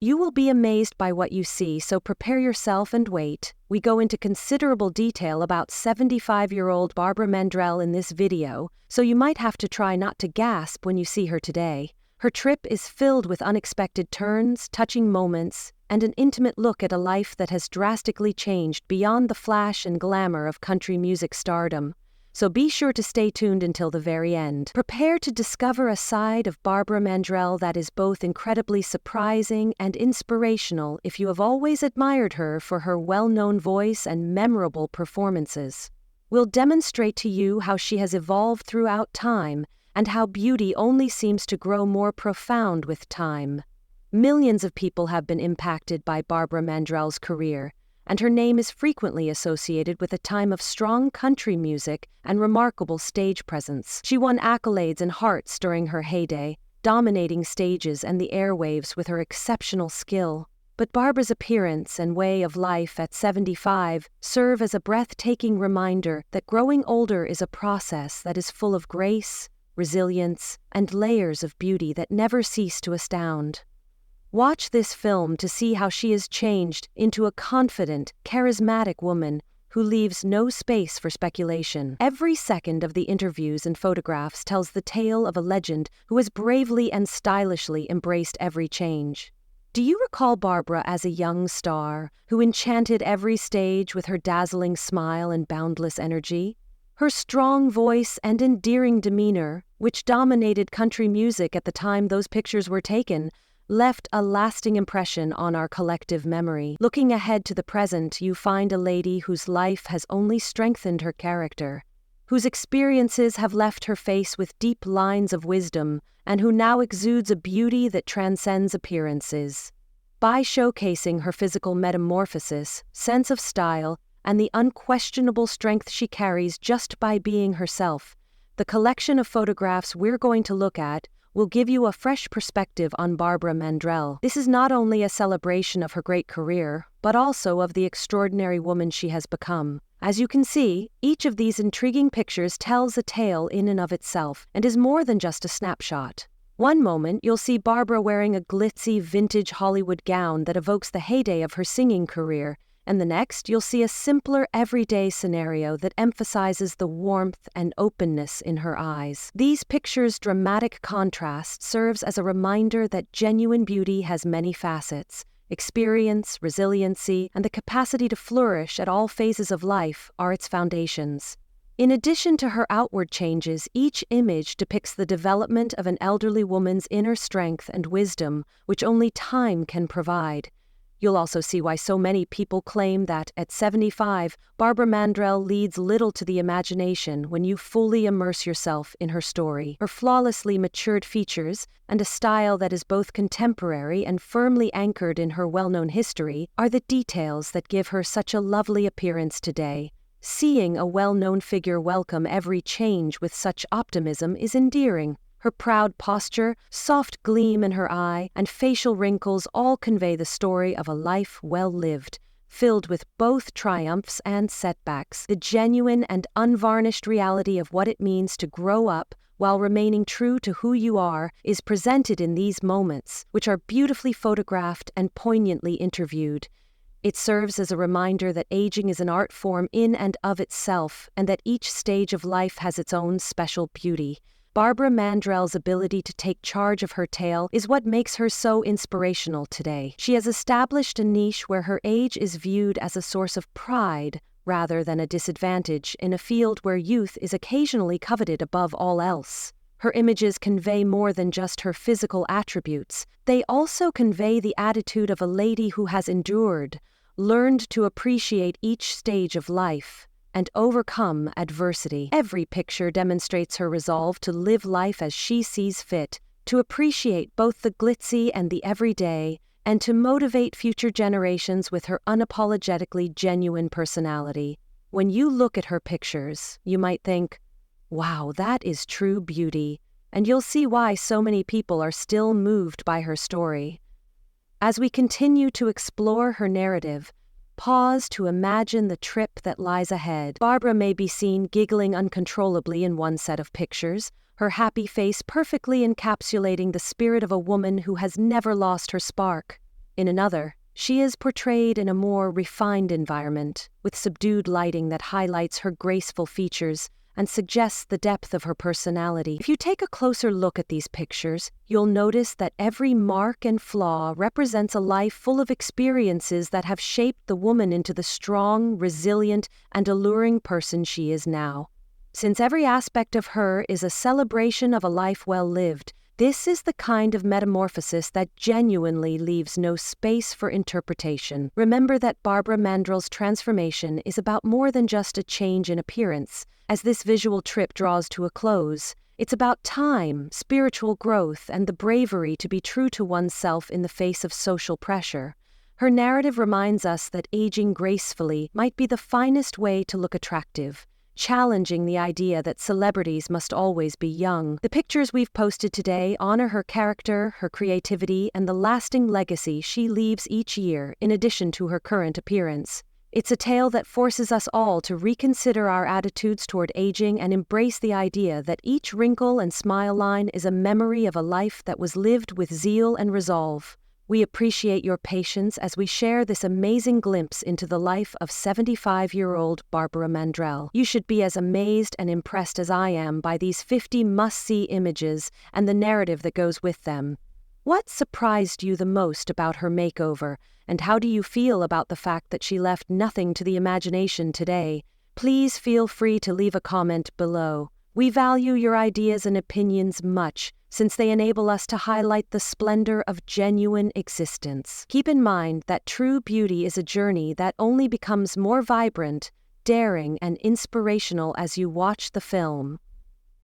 You will be amazed by what you see, so prepare yourself and wait. We go into considerable detail about 75-year-old Barbara Mandrell in this video, so you might have to try not to gasp when you see her today. Her trip is filled with unexpected turns, touching moments, and an intimate look at a life that has drastically changed beyond the flash and glamour of country music stardom. So be sure to stay tuned until the very end. Prepare to discover a side of Barbara Mandrell that is both incredibly surprising and inspirational if you have always admired her for her well-known voice and memorable performances. We'll demonstrate to you how she has evolved throughout time and how beauty only seems to grow more profound with time. Millions of people have been impacted by Barbara Mandrell's career, and her name is frequently associated with a time of strong country music and remarkable stage presence. She won accolades and hearts during her heyday, dominating stages and the airwaves with her exceptional skill. But Barbara's appearance and way of life at 75 serve as a breathtaking reminder that growing older is a process that is full of grace, resilience, and layers of beauty that never cease to astound. Watch this film to see how she is changed into a confident, charismatic woman who leaves no space for speculation. Every second of the interviews and photographs tells the tale of a legend who has bravely and stylishly embraced every change. Do you recall Barbara as a young star who enchanted every stage with her dazzling smile and boundless energy? Her strong voice and endearing demeanor, which dominated country music at the time those pictures were taken, left a lasting impression on our collective memory. Looking ahead to the present, you find a lady whose life has only strengthened her character, whose experiences have left her face with deep lines of wisdom, and who now exudes a beauty that transcends appearances. By showcasing her physical metamorphosis, sense of style, and the unquestionable strength she carries just by being herself, the collection of photographs we're going to look at will give you a fresh perspective on Barbara Mandrell. This is not only a celebration of her great career, but also of the extraordinary woman she has become. As you can see, each of these intriguing pictures tells a tale in and of itself, and is more than just a snapshot. One moment, you'll see Barbara wearing a glitzy vintage Hollywood gown that evokes the heyday of her singing career, and the next, you'll see a simpler, everyday scenario that emphasizes the warmth and openness in her eyes. These pictures' dramatic contrast serves as a reminder that genuine beauty has many facets. Experience, resiliency, and the capacity to flourish at all phases of life are its foundations. In addition to her outward changes, each image depicts the development of an elderly woman's inner strength and wisdom, which only time can provide. You'll also see why so many people claim that, at 75, Barbara Mandrell leads little to the imagination when you fully immerse yourself in her story. Her flawlessly matured features, and a style that is both contemporary and firmly anchored in her well-known history, are the details that give her such a lovely appearance today. Seeing a well-known figure welcome every change with such optimism is endearing. Her proud posture, soft gleam in her eye, and facial wrinkles all convey the story of a life well lived, filled with both triumphs and setbacks. The genuine and unvarnished reality of what it means to grow up while remaining true to who you are is presented in these moments, which are beautifully photographed and poignantly interviewed. It serves as a reminder that aging is an art form in and of itself, and that each stage of life has its own special beauty. Barbara Mandrell's ability to take charge of her tale is what makes her so inspirational today. She has established a niche where her age is viewed as a source of pride rather than a disadvantage in a field where youth is occasionally coveted above all else. Her images convey more than just her physical attributes. They also convey the attitude of a lady who has endured, learned to appreciate each stage of life, and overcome adversity. Every picture demonstrates her resolve to live life as she sees fit, to appreciate both the glitzy and the everyday, and to motivate future generations with her unapologetically genuine personality. When you look at her pictures, you might think, "Wow, that is true beauty," and you'll see why so many people are still moved by her story. As we continue to explore her narrative, pause to imagine the trip that lies ahead. Barbara may be seen giggling uncontrollably in one set of pictures, her happy face perfectly encapsulating the spirit of a woman who has never lost her spark. In another, she is portrayed in a more refined environment, with subdued lighting that highlights her graceful features and suggests the depth of her personality. If you take a closer look at these pictures, you'll notice that every mark and flaw represents a life full of experiences that have shaped the woman into the strong, resilient, and alluring person she is now. Since every aspect of her is a celebration of a life well lived, this is the kind of metamorphosis that genuinely leaves no space for interpretation. Remember that Barbara Mandrell's transformation is about more than just a change in appearance. As this visual trip draws to a close, it's about time, spiritual growth, and the bravery to be true to oneself in the face of social pressure. Her narrative reminds us that aging gracefully might be the finest way to look attractive, challenging the idea that celebrities must always be young. The pictures we've posted today honor her character, her creativity, and the lasting legacy she leaves each year in addition to her current appearance. It's a tale that forces us all to reconsider our attitudes toward aging and embrace the idea that each wrinkle and smile line is a memory of a life that was lived with zeal and resolve. We appreciate your patience as we share this amazing glimpse into the life of 75-year-old Barbara Mandrell. You should be as amazed and impressed as I am by these 50 must-see images and the narrative that goes with them. What surprised you the most about her makeover, and how do you feel about the fact that she left nothing to the imagination today? Please feel free to leave a comment below. We value your ideas and opinions much, since they enable us to highlight the splendor of genuine existence. Keep in mind that true beauty is a journey that only becomes more vibrant, daring, and inspirational as you watch the film.